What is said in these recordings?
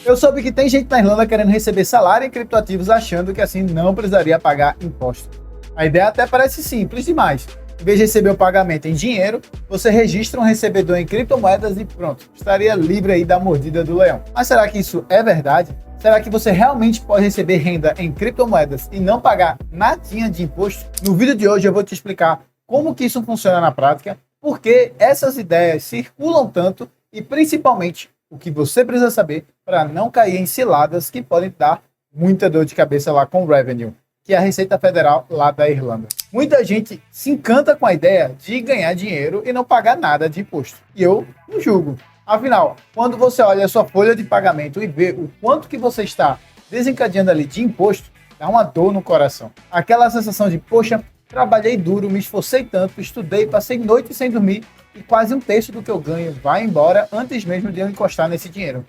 Eu soube que tem gente na Irlanda querendo receber salário em criptoativos achando que assim não precisaria pagar imposto. A ideia até parece simples demais. Em vez de receber o pagamento em dinheiro, você registra um recebedor em criptomoedas e pronto, estaria livre aí da mordida do leão. Mas será que isso é verdade? Será que você realmente pode receber renda em criptomoedas e não pagar nadinha de imposto? No vídeo de hoje eu vou te explicar como que isso funciona na prática, por que essas ideias circulam tanto e principalmente o que você precisa saber para não cair em ciladas que podem dar muita dor de cabeça lá com o Revenue, que é a Receita Federal lá da Irlanda. Muita gente se encanta com a ideia de ganhar dinheiro e não pagar nada de imposto. E eu não julgo. Afinal, quando você olha a sua folha de pagamento e vê o quanto que você está desencadeando ali de imposto, dá uma dor no coração. Aquela sensação de, poxa, trabalhei duro, me esforcei tanto, estudei, passei noites sem dormir e quase um terço do que eu ganho vai embora antes mesmo de eu encostar nesse dinheiro.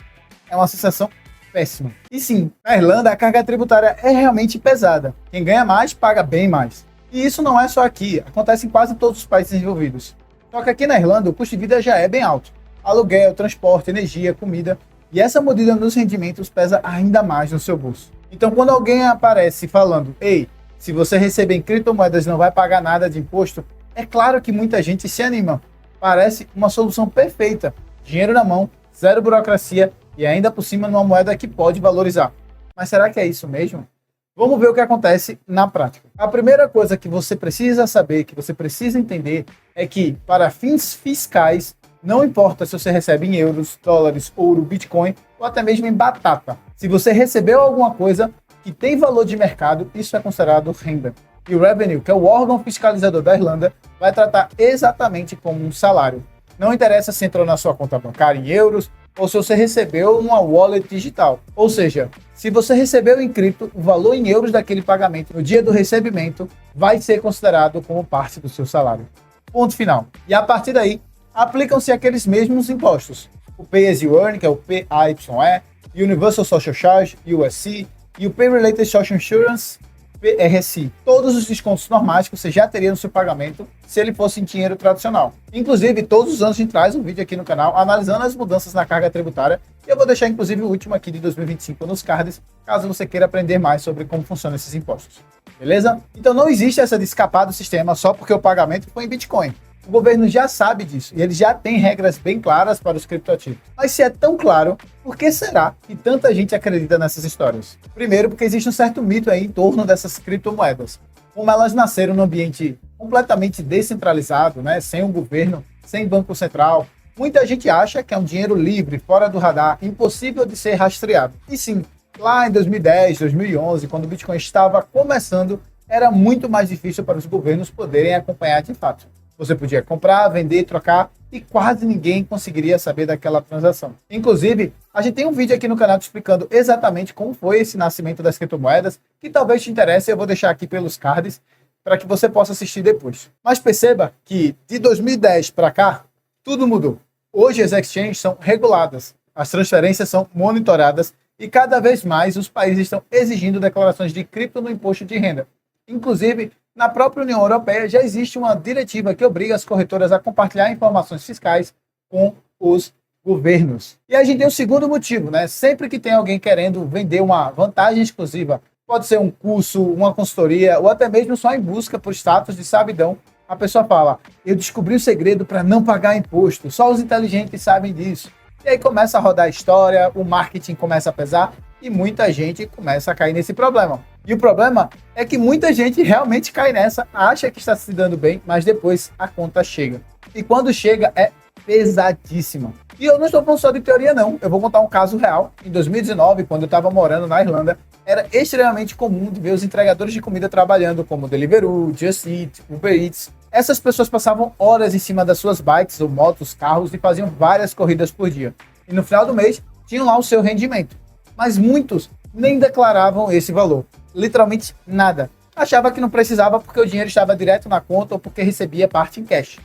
É uma sensação péssima. E sim, na Irlanda a carga tributária é realmente pesada. Quem ganha mais, paga bem mais. E isso não é só aqui, acontece em quase todos os países envolvidos. Só que aqui na Irlanda o custo de vida já é bem alto. Aluguel, transporte, energia, comida. E essa mordida nos rendimentos pesa ainda mais no seu bolso. Então quando alguém aparece falando, ei, se você receber em criptomoedas não vai pagar nada de imposto, é claro que muita gente se anima. Parece uma solução perfeita. Dinheiro na mão, zero burocracia e ainda por cima numa moeda que pode valorizar. Mas será que é isso mesmo? Vamos ver o que acontece na prática. A primeira coisa que você precisa saber, que você precisa entender, é que para fins fiscais, não importa se você recebe em euros, dólares, ouro, bitcoin ou até mesmo em batata. Se você recebeu alguma coisa que tem valor de mercado, isso é considerado renda. E o Revenue, que é o órgão fiscalizador da Irlanda, vai tratar exatamente como um salário. Não interessa se entrou na sua conta bancária em euros ou se você recebeu uma wallet digital. Ou seja, se você recebeu em cripto, o valor em euros daquele pagamento no dia do recebimento vai ser considerado como parte do seu salário. Ponto final. E a partir daí, aplicam-se aqueles mesmos impostos. O Pay As You Earn, que é o PAYE, Universal Social Charge, USC, e o Pay Related Social Insurance, PRSI. Todos os descontos normais que você já teria no seu pagamento se ele fosse em dinheiro tradicional. Inclusive, todos os anos a gente traz um vídeo aqui no canal analisando as mudanças na carga tributária e eu vou deixar inclusive o último aqui de 2025 nos cards, caso você queira aprender mais sobre como funcionam esses impostos. Beleza? Então não existe essa de escapar do sistema só porque o pagamento foi em Bitcoin. O governo já sabe disso e ele já tem regras bem claras para os criptoativos. Mas se é tão claro, por que será que tanta gente acredita nessas histórias? Primeiro, porque existe um certo mito aí em torno dessas criptomoedas. Como elas nasceram num ambiente completamente descentralizado, né? Sem um governo, sem banco central, muita gente acha que é um dinheiro livre, fora do radar, impossível de ser rastreado. E sim, lá em 2010, 2011, quando o Bitcoin estava começando, era muito mais difícil para os governos poderem acompanhar de fato. Você podia comprar, vender, trocar e quase ninguém conseguiria saber daquela transação. Inclusive, a gente tem um vídeo aqui no canal te explicando exatamente como foi esse nascimento das criptomoedas, que talvez te interesse, eu vou deixar aqui pelos cards para que você possa assistir depois. Mas perceba que de 2010 para cá, tudo mudou. Hoje as exchanges são reguladas, as transferências são monitoradas e cada vez mais os países estão exigindo declarações de cripto no imposto de renda. Inclusive, na própria União Europeia já existe uma diretiva que obriga as corretoras a compartilhar informações fiscais com os governos. E a gente tem um segundo motivo, né? Sempre que tem alguém querendo vender uma vantagem exclusiva, pode ser um curso, uma consultoria, ou até mesmo só em busca por status de sabidão, a pessoa fala, eu descobri o segredo para não pagar imposto, só os inteligentes sabem disso. E aí começa a rodar a história, o marketing começa a pesar e muita gente começa a cair nesse problema. E o problema é que muita gente realmente cai nessa, acha que está se dando bem, mas depois a conta chega. E quando chega é pesadíssima. E eu não estou falando só de teoria não, eu vou contar um caso real. Em 2019, quando eu estava morando na Irlanda, era extremamente comum de ver os entregadores de comida trabalhando como Deliveroo, Just Eat, Uber Eats. Essas pessoas passavam horas em cima das suas bikes ou motos, carros e faziam várias corridas por dia. E no final do mês, tinham lá o seu rendimento. Mas muitos nem declaravam esse valor. Literalmente nada. Achava que não precisava porque o dinheiro estava direto na conta ou porque recebia parte em cash.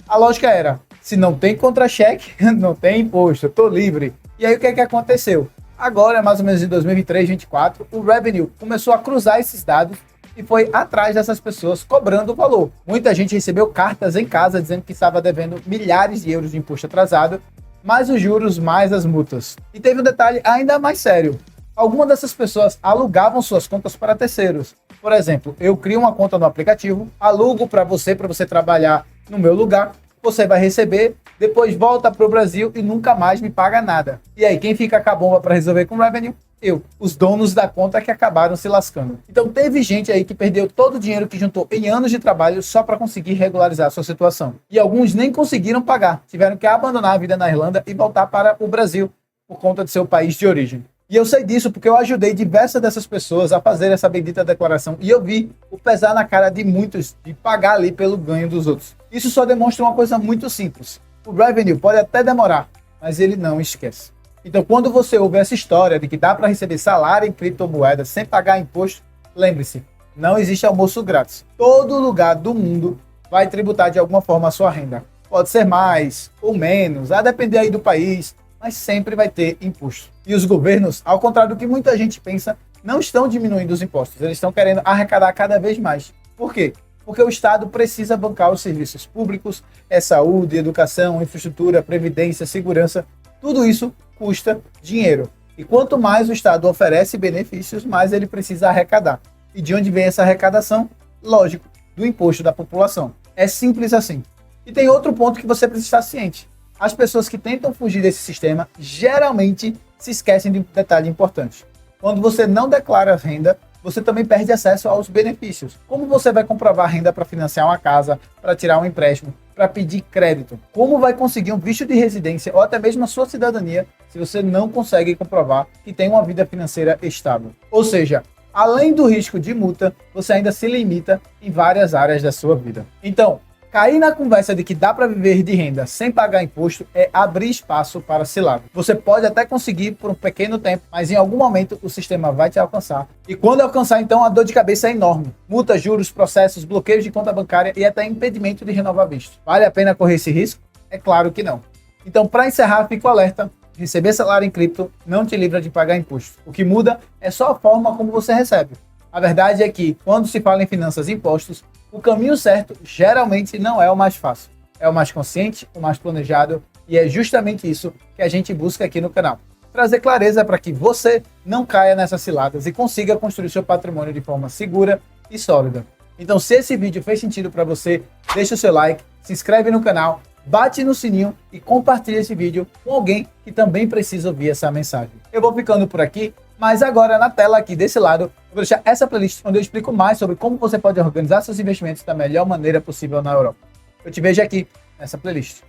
A lógica era, se não tem contra-cheque, não tem imposto, eu tô livre. E aí o que é que aconteceu? Agora, mais ou menos em 2023, 2024, o Revenue começou a cruzar esses dados e foi atrás dessas pessoas cobrando o valor. Muita gente recebeu cartas em casa dizendo que estava devendo milhares de euros de imposto atrasado mais os juros, mais as multas. E teve um detalhe ainda mais sério. Algumas dessas pessoas alugavam suas contas para terceiros. Por exemplo, eu crio uma conta no aplicativo, alugo para você trabalhar no meu lugar, você vai receber, depois volta para o Brasil e nunca mais me paga nada. E aí, quem fica com a bomba para resolver com o revenue? Eu, os donos da conta que acabaram se lascando. Então teve gente aí que perdeu todo o dinheiro que juntou em anos de trabalho só para conseguir regularizar a sua situação. E alguns nem conseguiram pagar, tiveram que abandonar a vida na Irlanda e voltar para o Brasil por conta de seu país de origem. E eu sei disso porque eu ajudei diversas dessas pessoas a fazer essa bendita declaração e eu vi o pesar na cara de muitos de pagar ali pelo ganho dos outros. Isso só demonstra uma coisa muito simples. O revenue pode até demorar, mas ele não esquece. Então, quando você ouve essa história de que dá para receber salário em criptomoedas sem pagar imposto, lembre-se, não existe almoço grátis. Todo lugar do mundo vai tributar de alguma forma a sua renda. Pode ser mais ou menos, a depender aí do país, mas sempre vai ter imposto. E os governos, ao contrário do que muita gente pensa, não estão diminuindo os impostos, eles estão querendo arrecadar cada vez mais. Por quê? Porque o Estado precisa bancar os serviços públicos, saúde, educação, infraestrutura, previdência, segurança, tudo isso custa dinheiro. E quanto mais o Estado oferece benefícios, mais ele precisa arrecadar. E de onde vem essa arrecadação? Lógico, do imposto da população. É simples assim. E tem outro ponto que você precisa estar ciente. As pessoas que tentam fugir desse sistema geralmente se esquecem de um detalhe importante. Quando você não declara renda, você também perde acesso aos benefícios. Como você vai comprovar renda para financiar uma casa, para tirar um empréstimo, para pedir crédito? Como vai conseguir um visto de residência ou até mesmo a sua cidadania se você não consegue comprovar que tem uma vida financeira estável? Ou seja, além do risco de multa, você ainda se limita em várias áreas da sua vida. Então, cair na conversa de que dá para viver de renda sem pagar imposto é abrir espaço para cilada. Você pode até conseguir por um pequeno tempo, mas em algum momento o sistema vai te alcançar. E quando alcançar, então, a dor de cabeça é enorme. Multas, juros, processos, bloqueios de conta bancária e até impedimento de renovar visto. Vale a pena correr esse risco? É claro que não. Então, para encerrar, fico alerta. Receber salário em cripto não te livra de pagar imposto. O que muda é só a forma como você recebe. A verdade é que, quando se fala em finanças e impostos, o caminho certo geralmente não é o mais fácil. É o mais consciente, o mais planejado, e é justamente isso que a gente busca aqui no canal. Trazer clareza para que você não caia nessas ciladas e consiga construir seu patrimônio de forma segura e sólida. Então, se esse vídeo fez sentido para você, deixa o seu like, se inscreve no canal, bate no sininho e compartilha esse vídeo com alguém que também precisa ouvir essa mensagem. Eu vou ficando por aqui. Mas agora, na tela aqui desse lado, eu vou deixar essa playlist onde eu explico mais sobre como você pode organizar seus investimentos da melhor maneira possível na Europa. Eu te vejo aqui nessa playlist.